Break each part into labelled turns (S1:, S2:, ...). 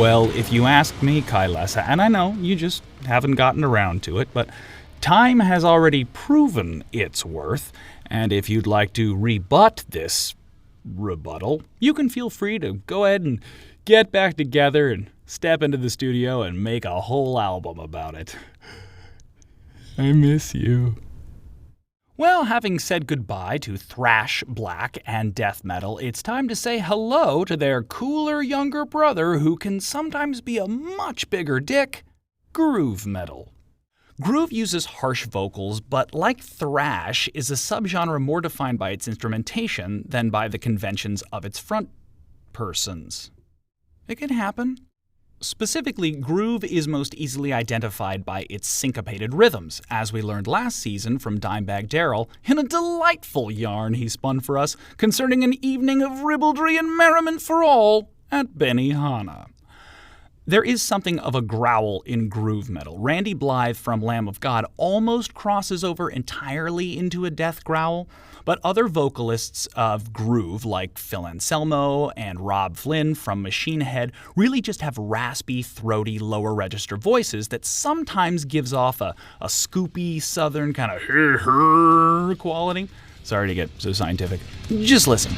S1: Well, if you ask me, Kailasa, and I know you just haven't gotten around to it, but time has already proven its worth, and if you'd like to rebut this rebuttal, you can feel free to go ahead and get back together and step into the studio and make a whole album about it. I miss you. Well, having said goodbye to thrash, black, and death metal, it's time to say hello to their cooler younger brother who can sometimes be a much bigger dick, groove metal. Groove uses harsh vocals, but like thrash, is a subgenre more defined by its instrumentation than by the conventions of its front persons. It can happen. Specifically, groove is most easily identified by its syncopated rhythms, as we learned last season from Dimebag Darrell in a delightful yarn he spun for us concerning an evening of ribaldry and merriment for all at Benihana. There is something of a growl in groove metal. Randy Blythe from Lamb of God almost crosses over entirely into a death growl, but other vocalists of groove, like Phil Anselmo and Rob Flynn from Machine Head, really just have raspy, throaty, lower register voices that sometimes gives off a scoopy, southern kind of quality. Sorry to get so scientific. Just listen.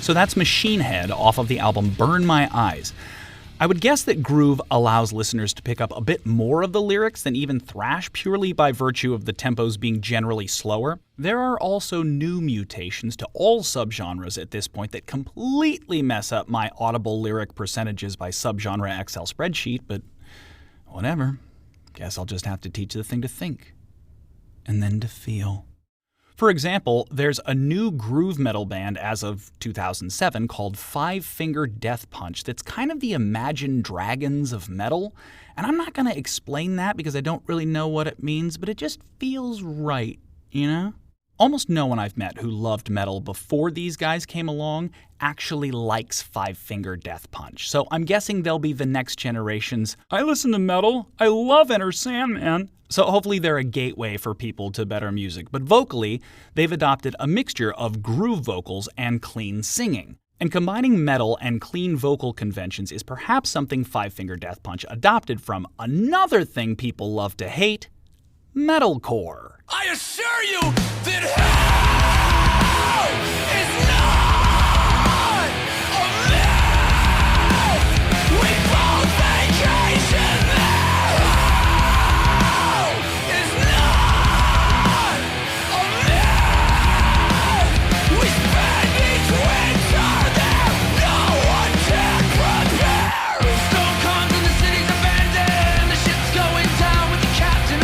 S1: So that's Machine Head off of the album Burn My Eyes. I would guess that groove allows listeners to pick up a bit more of the lyrics than even thrash, purely by virtue of the tempos being generally slower. There are also new mutations to all subgenres at this point that completely mess up my audible lyric percentages by subgenre Excel spreadsheet, but whatever. Guess I'll just have to teach the thing to think. And then to feel. For example, there's a new groove metal band as of 2007 called Five Finger Death Punch that's kind of the Imagine Dragons of metal. And I'm not going to explain that because I don't really know what it means, but it just feels right, you know? Almost no one I've met who loved metal before these guys came along actually likes Five Finger Death Punch. So I'm guessing they'll be the next generation's, I listen to metal, I love Enter Sandman. So hopefully they're a gateway for people to better music. But vocally, they've adopted a mixture of groove vocals and clean singing. And combining metal and clean vocal conventions is perhaps something Five Finger Death Punch adopted from another thing people love to hate, metalcore.
S2: I assure you that hell is not a myth. We both vacation there. Hell is not a myth. We spend each winter there. No one can prepare. Stone comes and the city's abandoned. The ship's going down with the captain.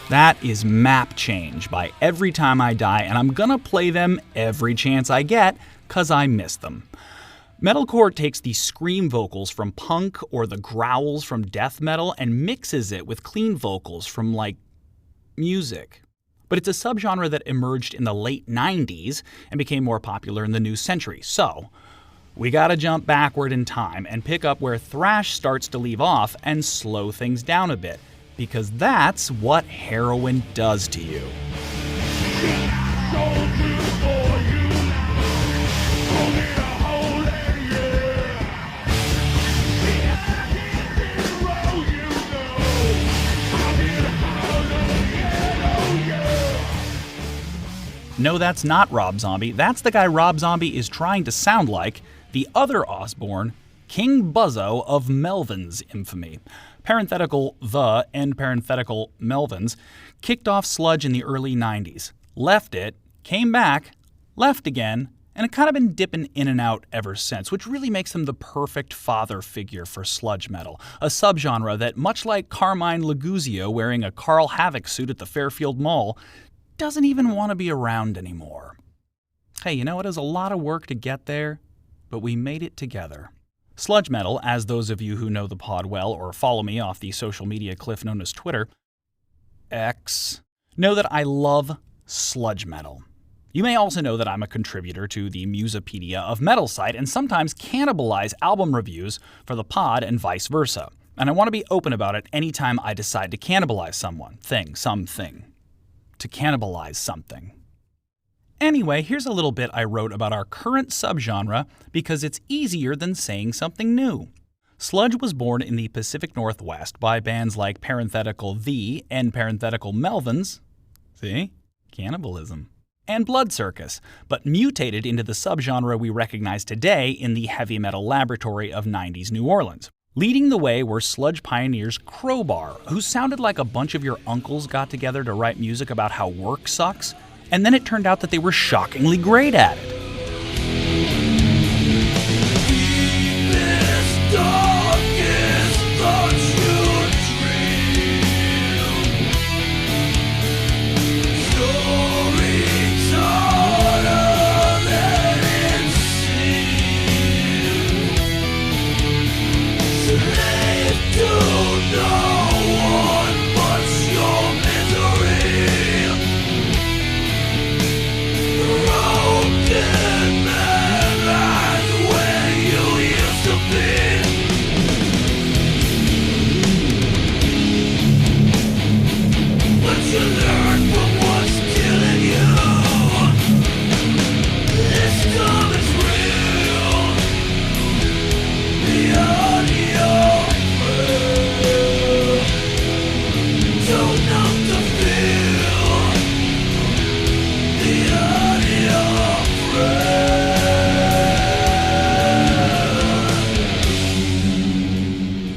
S1: That is Map Change by Every Time I Die, and I'm gonna play them every chance I get, cause I miss them. Metalcore takes the scream vocals from punk or the growls from death metal and mixes it with clean vocals from, like, music. But it's a subgenre that emerged in the late 90s and became more popular in the new century. So, we gotta jump backward in time and pick up where thrash starts to leave off and slow things down a bit. Because that's what heroin does to you. No, that's not Rob Zombie. That's the guy Rob Zombie is trying to sound like, the other Osborne, King Buzzo of Melvin's infamy. Parenthetical the, end parenthetical Melvins, kicked off sludge in the early 90s, left it, came back, left again, and it kind of been dipping in and out ever since, which really makes him the perfect father figure for sludge metal, a subgenre that, much like Carmine Laguzio wearing a Carl Havoc suit at the Fairfield Mall, doesn't even want to be around anymore. Hey, you know, it is a lot of work to get there, but we made it together. Sludge metal, as those of you who know the pod well or follow me off the social media cliff known as Twitter, X, know that I love sludge metal. You may also know that I'm a contributor to the Musopedia of Metal site and sometimes cannibalize album reviews for the pod and vice versa. And I want to be open about it anytime I decide to cannibalize something. To cannibalize something. Anyway, here's a little bit I wrote about our current subgenre because it's easier than saying something new. Sludge was born in the Pacific Northwest by bands like parenthetical the, end parenthetical Melvins, see? Cannibalism. And Blood Circus, but mutated into the subgenre we recognize today in the heavy metal laboratory of 90s New Orleans. Leading the way were sludge pioneers Crowbar, who sounded like a bunch of your uncles got together to write music about how work sucks, and then it turned out that they were shockingly great at it.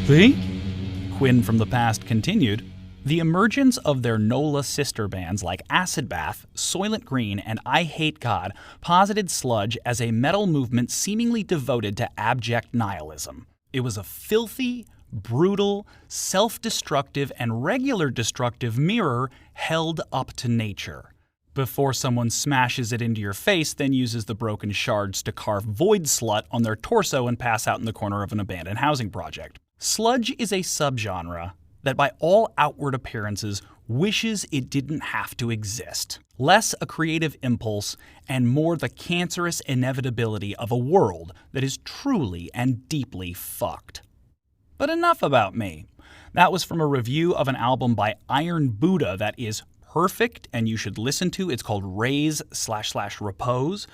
S1: See? Quinn from the past continued. The emergence of their NOLA sister bands like Acid Bath, Soylent Green, and I Hate God posited sludge as a metal movement seemingly devoted to abject nihilism. It was a filthy, brutal, self-destructive, and regular destructive mirror held up to nature. Before someone smashes it into your face, then uses the broken shards to carve Void Slut on their torso and pass out in the corner of an abandoned housing project. Sludge is a subgenre that by all outward appearances wishes it didn't have to exist. Less a creative impulse and more the cancerous inevitability of a world that is truly and deeply fucked. But enough about me. That was from a review of an album by Iron Buddha that is perfect and you should listen to. It's called Raise/Repose.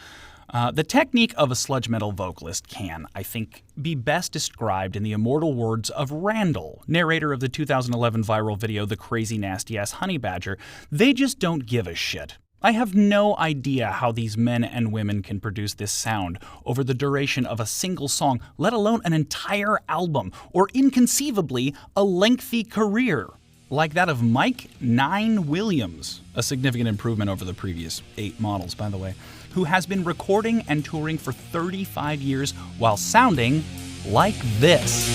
S1: The technique of a sludge metal vocalist can, I think, be best described in the immortal words of Randall, narrator of the 2011 viral video The Crazy Nasty Ass Honey Badger. They just don't give a shit. I have no idea how these men and women can produce this sound over the duration of a single song, let alone an entire album, or inconceivably, a lengthy career. Like that of Mike 9 Williams, a significant improvement over the previous 8 models, by the way, who has been recording and touring for 35 years while sounding like this.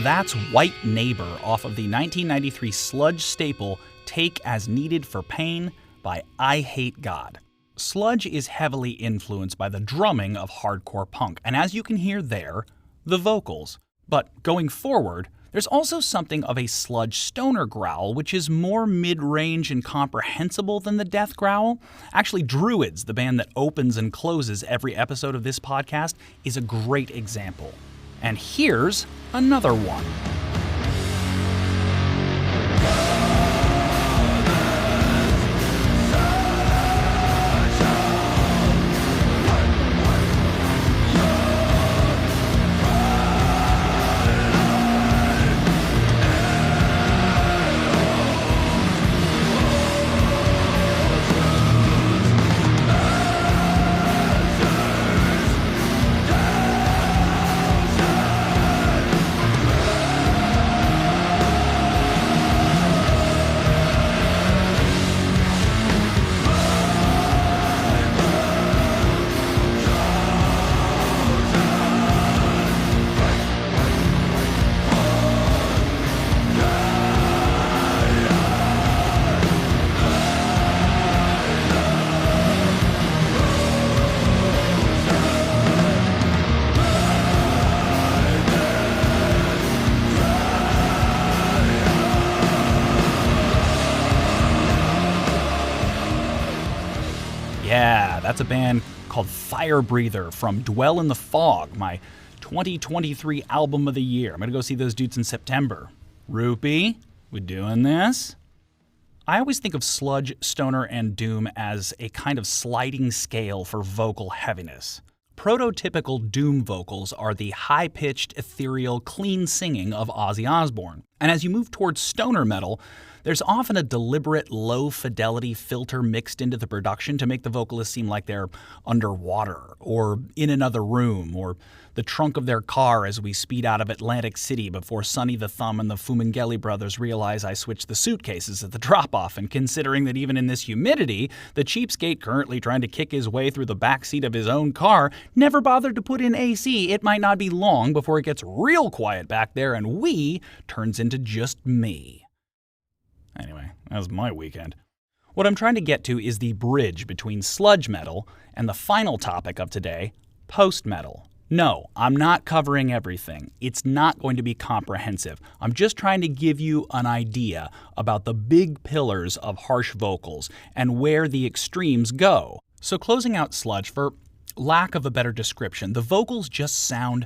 S1: that's White Neighbor off of the 1993 sludge staple Take As Needed for Pain by I Hate God. Sludge is heavily influenced by the drumming of hardcore punk, and as you can hear there, the vocals. But going forward, there's also something of a sludge stoner growl, which is more mid-range and comprehensible than the death growl. Actually, Druids, the band that opens and closes every episode of this podcast, is a great example. And here's another one. Yeah, that's a band called Fire Breather from Dwell in the Fog, my 2023 album of the year. I'm going to go see those dudes in September. Rupee, we doing this? I always think of sludge, stoner, and doom as a kind of sliding scale for vocal heaviness. Prototypical doom vocals are the high-pitched, ethereal, clean singing of Ozzy Osbourne. And as you move towards stoner metal, there's often a deliberate low-fidelity filter mixed into the production to make the vocalist seem like they're underwater, or in another room, or the trunk of their car as we speed out of Atlantic City before Sonny the Thumb and the Fumangeli brothers realize I switched the suitcases at the drop-off, and considering that even in this humidity, the cheapskate currently trying to kick his way through the backseat of his own car never bothered to put in AC, it might not be long before it gets real quiet back there and we turns into just me. Anyway, that was my weekend. What I'm trying to get to is the bridge between sludge metal and the final topic of today, post-metal. No, I'm not covering everything. It's not going to be comprehensive. I'm just trying to give you an idea about the big pillars of harsh vocals and where the extremes go. So closing out sludge, for lack of a better description, the vocals just sound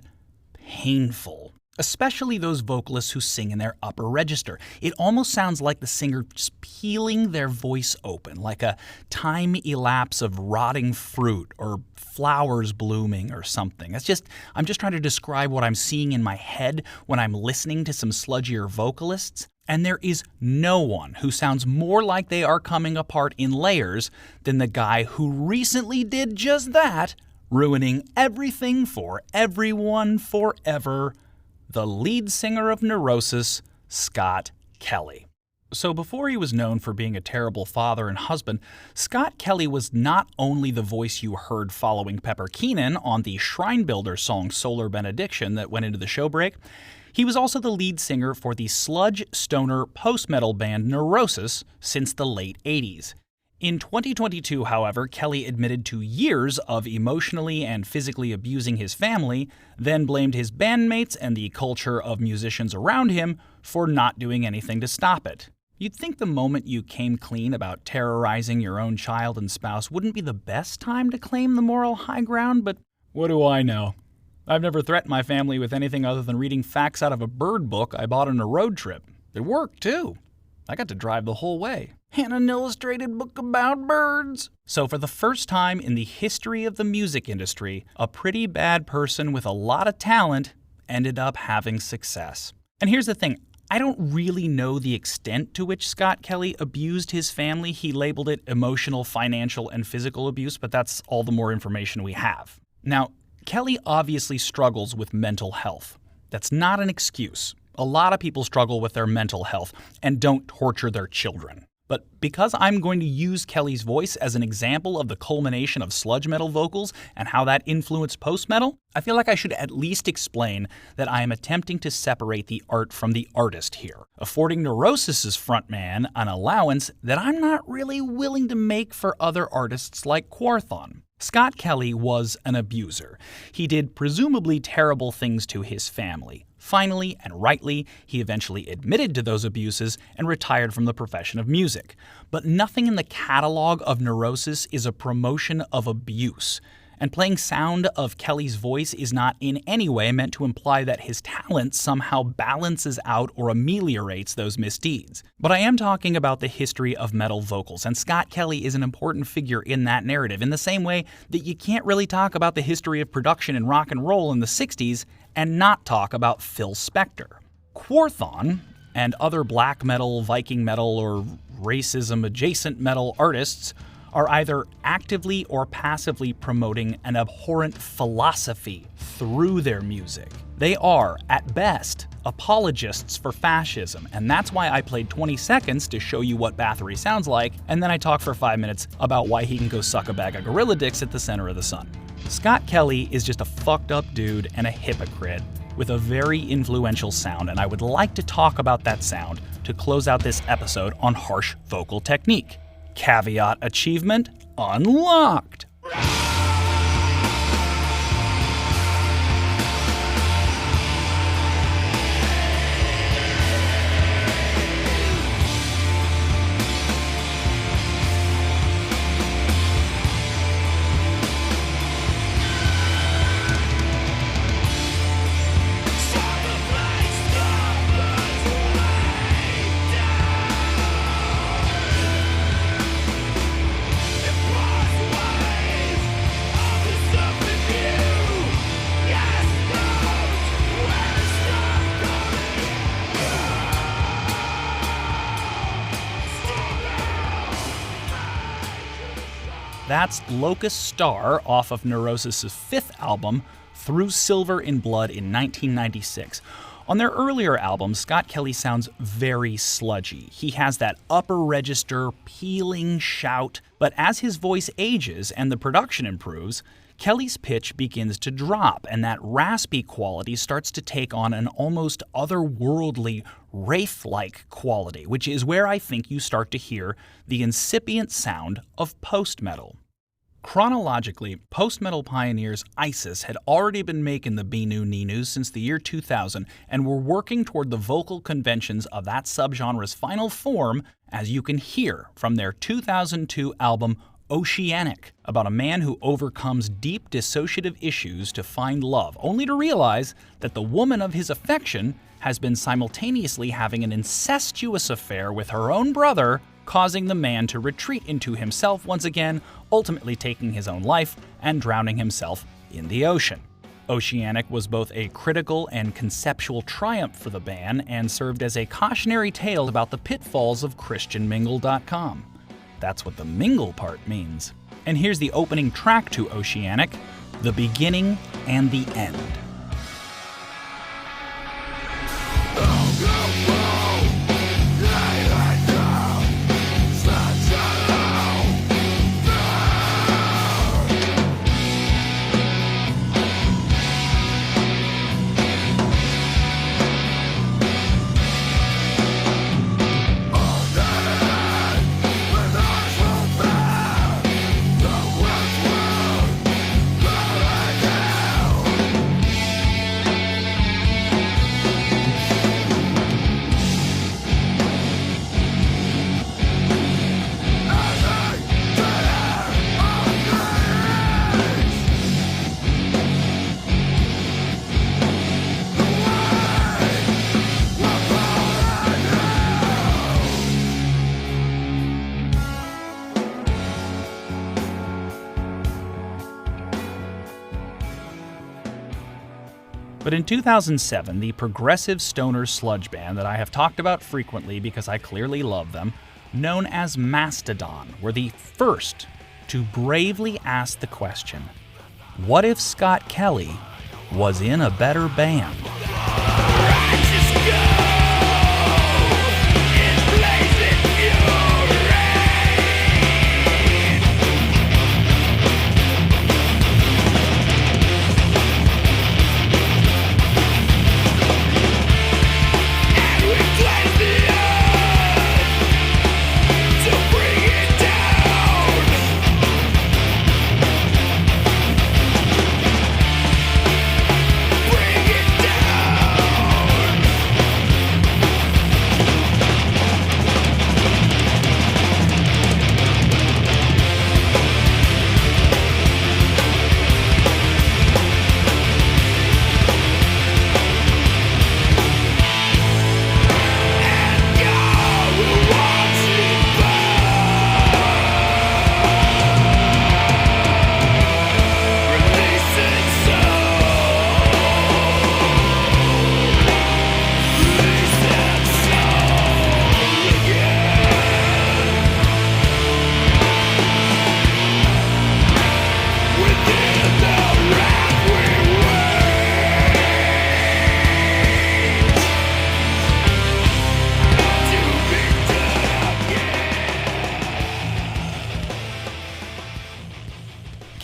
S1: painful. Especially those vocalists who sing in their upper register. It almost sounds like the singer just peeling their voice open, like a time elapse of rotting fruit or flowers blooming or something. I'm just trying to describe what I'm seeing in my head when I'm listening to some sludgier vocalists. And there is no one who sounds more like they are coming apart in layers than the guy who recently did just that, ruining everything for everyone forever. The lead singer of Neurosis, Scott Kelly. So before he was known for being a terrible father and husband, Scott Kelly was not only the voice you heard following Pepper Keenan on the Shrine Builder song Solar Benediction that went into the show break, he was also the lead singer for the sludge, stoner, post-metal band Neurosis since the late 80s. In 2022, however, Kelly admitted to years of emotionally and physically abusing his family, then blamed his bandmates and the culture of musicians around him for not doing anything to stop it. You'd think the moment you came clean about terrorizing your own child and spouse wouldn't be the best time to claim the moral high ground, but what do I know? I've never threatened my family with anything other than reading facts out of a bird book I bought on a road trip. It worked, too. I got to drive the whole way. And an illustrated book about birds. So for the first time in the history of the music industry, a pretty bad person with a lot of talent ended up having success. And here's the thing. I don't really know the extent to which Scott Kelly abused his family. He labeled it emotional, financial, and physical abuse, but that's all the more information we have. Now, Kelly obviously struggles with mental health. That's not an excuse. A lot of people struggle with their mental health and don't torture their children. But because I'm going to use Kelly's voice as an example of the culmination of sludge metal vocals and how that influenced post-metal, I feel like I should at least explain that I am attempting to separate the art from the artist here, affording Neurosis's frontman an allowance that I'm not really willing to make for other artists like Quorthon. Scott Kelly was an abuser. He did presumably terrible things to his family. Finally, and rightly, he eventually admitted to those abuses and retired from the profession of music. But nothing in the catalog of Neurosis is a promotion of abuse. And playing sound of Kelly's voice is not in any way meant to imply that his talent somehow balances out or ameliorates those misdeeds. But I am talking about the history of metal vocals, and Scott Kelly is an important figure in that narrative, in the same way that you can't really talk about the history of production in rock and roll in the 60s and not talk about Phil Spector. Quorthon and other black metal, Viking metal, or racism-adjacent metal artists are either actively or passively promoting an abhorrent philosophy through their music. They are, at best, apologists for fascism, and that's why I played 20 seconds to show you what Bathory sounds like, and then I talked for 5 minutes about why he can go suck a bag of gorilla dicks at the center of the sun. Scott Kelly is just a fucked up dude and a hypocrite with a very influential sound, and I would like to talk about that sound to close out this episode on harsh vocal technique. Caveat achievement unlocked! That's Locust Star off of Neurosis's 5th album, Through Silver in Blood in 1996. On their earlier albums, Scott Kelly sounds very sludgy. He has that upper register, peeling shout, but as his voice ages and the production improves, Kelly's pitch begins to drop, and that raspy quality starts to take on an almost otherworldly, wraith-like quality, which is where I think you start to hear the incipient sound of post-metal. Chronologically, post-metal pioneers ISIS had already been making the Binu Ninus since the year 2000 and were working toward the vocal conventions of that subgenre's final form, as you can hear from their 2002 album Oceanic, about a man who overcomes deep dissociative issues to find love, only to realize that the woman of his affection has been simultaneously having an incestuous affair with her own brother, causing the man to retreat into himself once again, ultimately taking his own life and drowning himself in the ocean. Oceanic was both a critical and conceptual triumph for the band and served as a cautionary tale about the pitfalls of ChristianMingle.com. That's what the mingle part means. And here's the opening track to Oceanic, the beginning and the end. But in 2007, the progressive stoner sludge band that I have talked about frequently because I clearly love them, known as Mastodon, were the first to bravely ask the question, what if Scott Kelly was in a better band?
S2: Righteous go is blazing fury.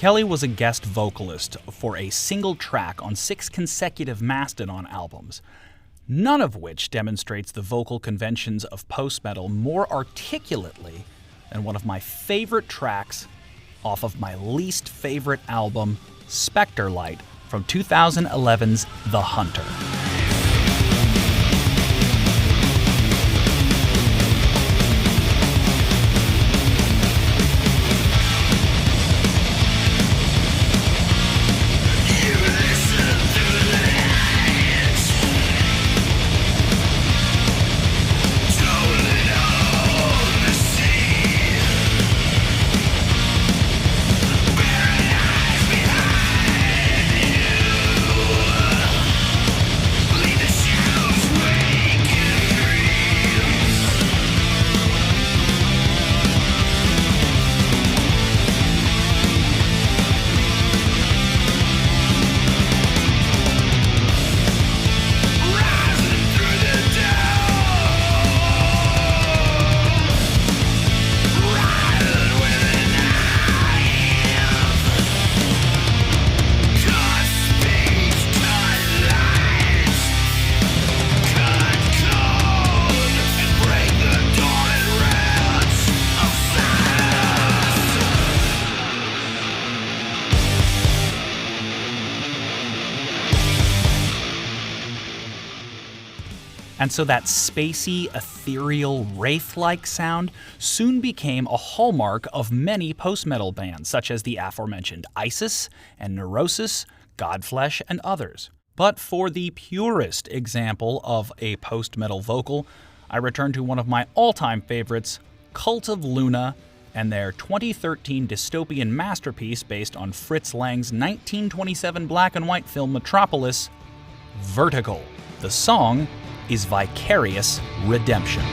S1: Kelly was a guest vocalist for a single track on 6 consecutive Mastodon albums, none of which demonstrates the vocal conventions of post-metal more articulately than one of my favorite tracks off of my least favorite album, Spectre Light, from 2011's The Hunter. And so that spacey, ethereal, wraith-like sound soon became a hallmark of many post-metal bands, such as the aforementioned Isis and Neurosis, Godflesh, and others. But for the purest example of a post-metal vocal, I return to one of my all-time favorites, Cult of Luna, and their 2013 dystopian masterpiece based on Fritz Lang's 1927 black and white film Metropolis, Vertical. The song is Vicarious Redemption.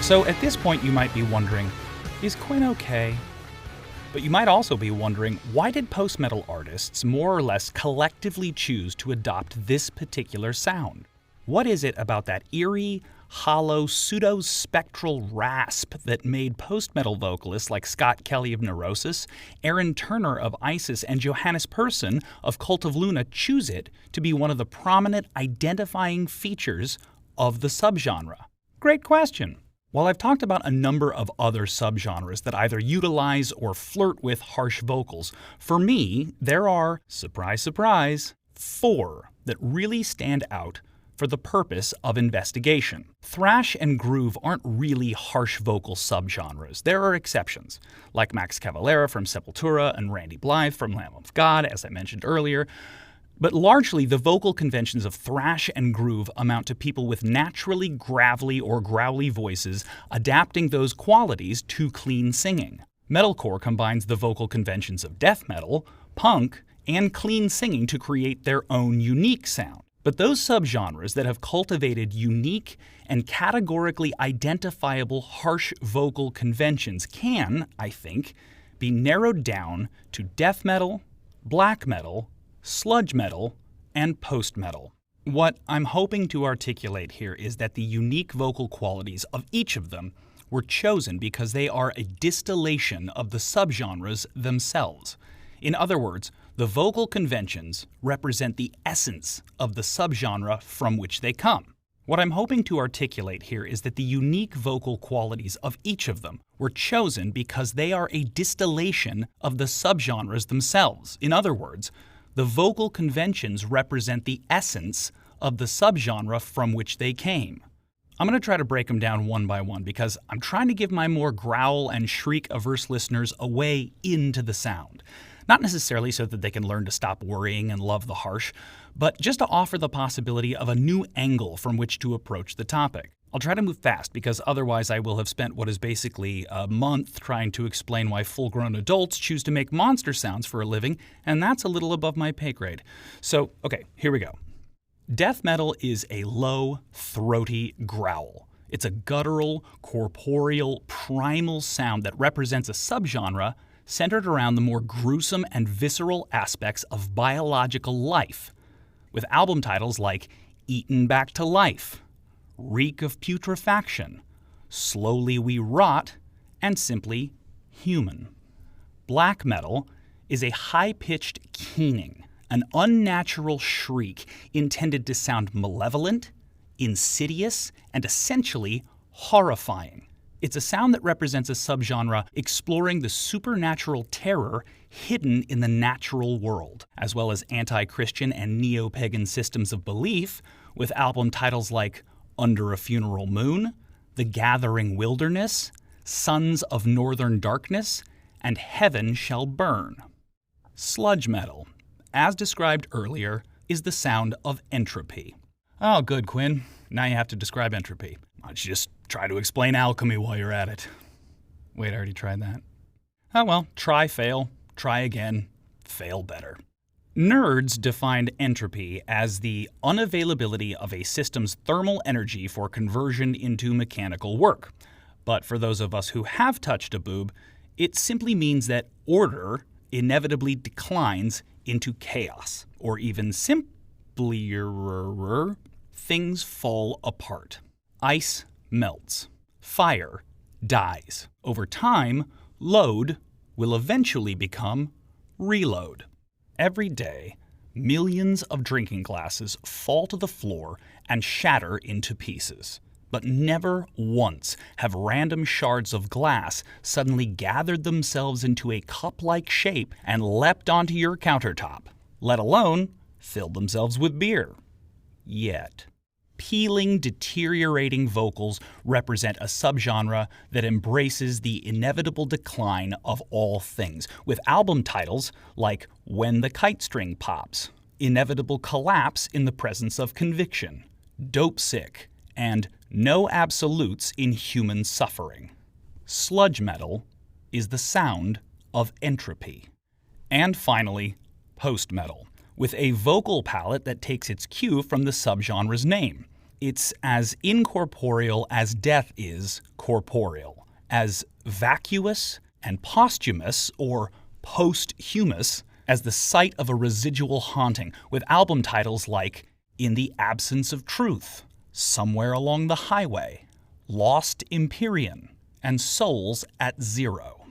S1: So at this point you might be wondering, is Quinn okay? But you might also be wondering, why did post-metal artists more or less collectively choose to adopt this particular sound? What is it about that eerie, hollow, pseudo-spectral rasp that made post-metal vocalists like Scott Kelly of Neurosis, Aaron Turner of Isis, and Johannes Persson of Cult of Luna choose it to be one of the prominent identifying features of the subgenre? Great question. While I've talked about a number of other subgenres that either utilize or flirt with harsh vocals, for me, there are, surprise, surprise, 4 that really stand out for the purpose of investigation. Thrash and groove aren't really harsh vocal subgenres. There are exceptions, like Max Cavalera from Sepultura and Randy Blythe from Lamb of God, as I mentioned earlier. But largely, the vocal conventions of thrash and groove amount to people with naturally gravelly or growly voices adapting those qualities to clean singing. Metalcore combines the vocal conventions of death metal, punk, and clean singing to create their own unique sound. But those subgenres that have cultivated unique and categorically identifiable harsh vocal conventions can, I think, be narrowed down to death metal, black metal, sludge metal, and post-metal. What I'm hoping to articulate here is that the unique vocal qualities of each of them were chosen because they are a distillation of the subgenres themselves. In other words, the vocal conventions represent the essence of the subgenre from which they come. What I'm hoping to articulate here is that the unique vocal qualities of each of them were chosen because they are a distillation of the subgenres themselves. In other words, the vocal conventions represent the essence of the subgenre from which they came. I'm going to try to break them down one by one because I'm trying to give my more growl and shriek-averse listeners a way into the sound. Not necessarily so that they can learn to stop worrying and love the harsh, but just to offer the possibility of a new angle from which to approach the topic. I'll try to move fast because otherwise I will have spent what is basically a month trying to explain why full-grown adults choose to make monster sounds for a living, and that's a little above my pay grade. So, okay, here we go. Death metal is a low, throaty growl. It's a guttural, corporeal, primal sound that represents a subgenre centered around the more gruesome and visceral aspects of biological life, with album titles like Eaten Back to Life, Reek of Putrefaction, Slowly We Rot, and simply Human. Black metal is a high-pitched keening, an unnatural shriek intended to sound malevolent, insidious, and essentially horrifying. It's a sound that represents a subgenre exploring the supernatural terror hidden in the natural world, as well as anti-Christian and neo-pagan systems of belief, with album titles like Under a Funeral Moon, The Gathering Wilderness, Sons of Northern Darkness, and Heaven Shall Burn. Sludge metal, as described earlier, is the sound of entropy. Oh, good, Quinn. Now you have to describe entropy. Why don't you just try to explain alchemy while you're at it? Wait, I already tried that. Oh well, try, fail, try again, fail better. Nerds defined entropy as the unavailability of a system's thermal energy for conversion into mechanical work. But for those of us who have touched a boob, it simply means that order inevitably declines into chaos, or even simpler, things fall apart. Ice melts. Fire dies. Over time, load will eventually become reload. Every day, millions of drinking glasses fall to the floor and shatter into pieces. But never once have random shards of glass suddenly gathered themselves into a cup-like shape and leapt onto your countertop, let alone filled themselves with beer. Yet. Peeling, deteriorating vocals represent a subgenre that embraces the inevitable decline of all things, with album titles like When the Kite String Pops, Inevitable Collapse in the Presence of Conviction, Dope Sick, and No Absolutes in Human Suffering. Sludge metal is the sound of entropy. And finally, post-metal, with a vocal palette that takes its cue from the subgenre's name. It's as incorporeal as death is corporeal, as vacuous and posthumous or posthumous as the site of a residual haunting, with album titles like In the Absence of Truth, Somewhere Along the Highway, Lost Empyrean, and Souls at Zero.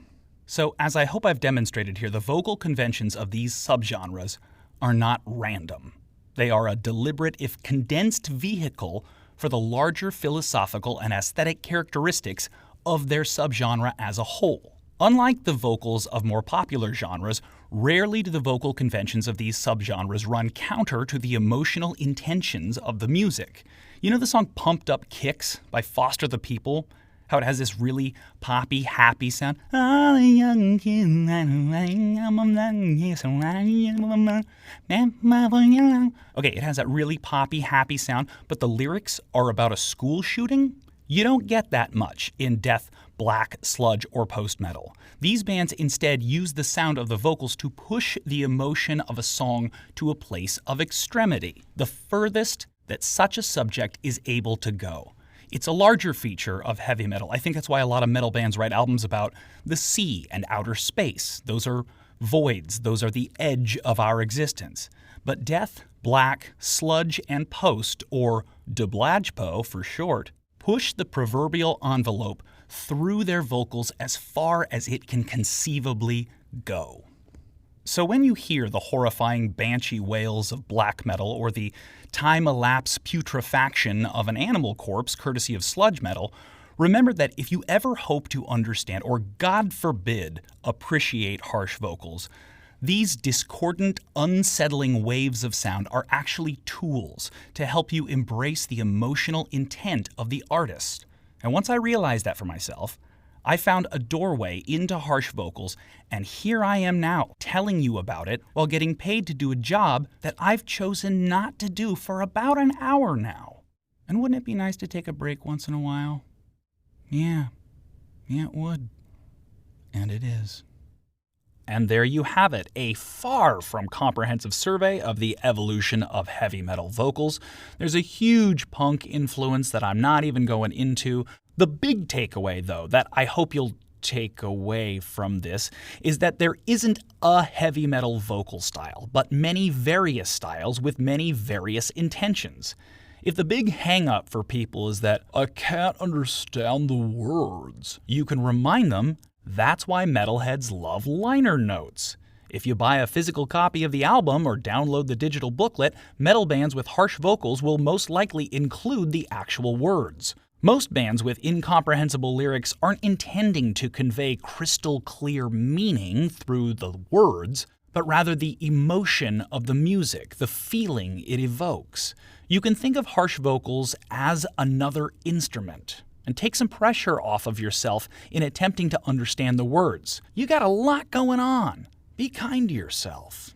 S1: So, as I hope I've demonstrated here, the vocal conventions of these subgenres are not random. They are a deliberate, if condensed, vehicle for the larger philosophical and aesthetic characteristics of their subgenre as a whole. Unlike the vocals of more popular genres, rarely do the vocal conventions of these subgenres run counter to the emotional intentions of the music. You know the song Pumped Up Kicks by Foster the People? How it has this really poppy, happy sound. All the young kids, okay, it has that really poppy, happy sound, but the lyrics are about a school shooting? You don't get that much in death, black, sludge, or post-metal. These bands instead use the sound of the vocals to push the emotion of a song to a place of extremity, the furthest that such a subject is able to go. It's a larger feature of heavy metal. I think that's why a lot of metal bands write albums about the sea and outer space. Those are voids. Those are the edge of our existence. But death, black, sludge, and post, or deblajpo for short, push the proverbial envelope through their vocals as far as it can conceivably go. So when you hear the horrifying banshee wails of black metal or the time-elapsed putrefaction of an animal corpse courtesy of sludge metal, remember that if you ever hope to understand, or God forbid, appreciate harsh vocals, these discordant, unsettling waves of sound are actually tools to help you embrace the emotional intent of the artist. And once I realized that for myself, I found a doorway into harsh vocals, and here I am now, telling you about it while getting paid to do a job that I've chosen not to do for about an hour now. And wouldn't it be nice to take a break once in a while? Yeah, it would. And it is. And there you have it, a far from comprehensive survey of the evolution of heavy metal vocals. There's a huge punk influence that I'm not even going into. The big takeaway, though, that I hope you'll take away from this is that there isn't a heavy metal vocal style, but many various styles with many various intentions. If the big hang-up for people is that I can't understand the words, you can remind them that's why metalheads love liner notes. If you buy a physical copy of the album or download the digital booklet, metal bands with harsh vocals will most likely include the actual words. Most bands with incomprehensible lyrics aren't intending to convey crystal clear meaning through the words, but rather the emotion of the music, the feeling it evokes. You can think of harsh vocals as another instrument, and take some pressure off of yourself in attempting to understand the words. You got a lot going on. Be kind to yourself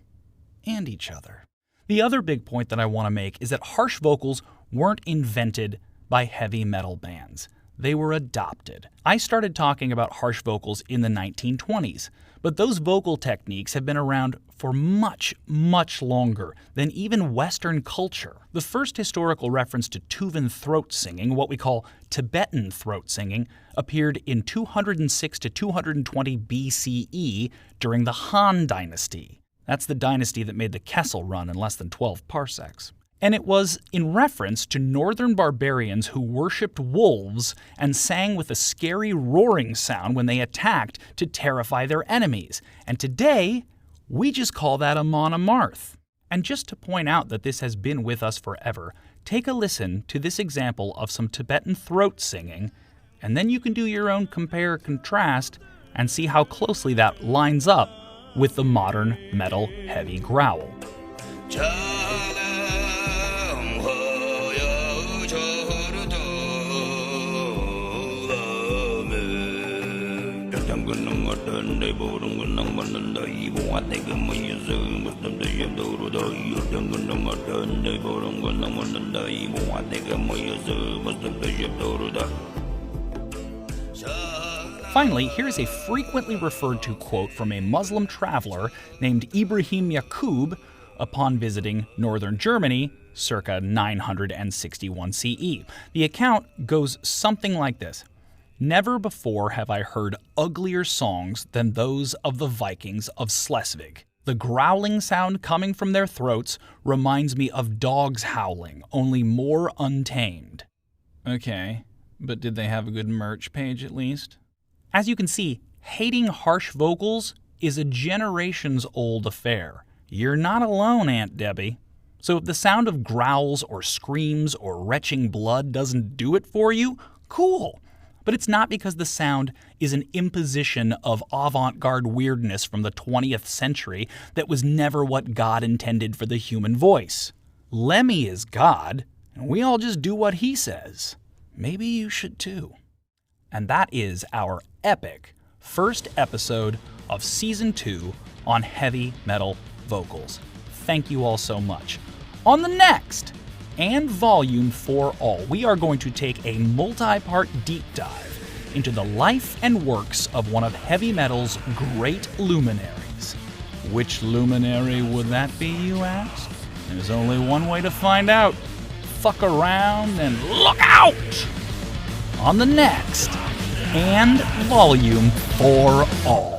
S1: and each other. The other big point that I want to make is that harsh vocals weren't invented by heavy metal bands. They were adopted. I started talking about harsh vocals in the 1920s, but those vocal techniques have been around for much, much longer than even Western culture. The first historical reference to Tuvan throat singing, what we call Tibetan throat singing, appeared in 206 to 220 BCE during the Han Dynasty. That's the dynasty that made the Kessel Run in less than 12 parsecs. And it was in reference to northern barbarians who worshipped wolves and sang with a scary roaring sound when they attacked to terrify their enemies. And today, we just call that a monomarth. And just to point out that this has been with us forever, take a listen to this example of some Tibetan throat singing, and then you can do your own compare-contrast and see how closely that lines up with the modern metal heavy growl. Finally, here is a frequently referred to quote from a Muslim traveler named Ibrahim Yaqub upon visiting northern Germany circa 961 CE. The account goes something like this. Never before have I heard uglier songs than those of the Vikings of Schleswig. The growling sound coming from their throats reminds me of dogs howling, only more untamed. Okay, but did they have a good merch page at least? As you can see, hating harsh vocals is a generations-old affair. You're not alone, Aunt Debbie. So if the sound of growls or screams or retching blood doesn't do it for you, cool. But it's not because the sound is an imposition of avant-garde weirdness from the 20th century that was never what God intended for the human voice. Lemmy is God, and we all just do what he says. Maybe you should too. And that is our epic first episode of Season 2 on heavy metal vocals. Thank you all so much. On the next, and volume for all, we are going to take a multi-part deep dive into the life and works of one of heavy metal's great luminaries. Which luminary would that be, you ask? There's only one way to find out. Fuck around and look out! On the next, and volume for all.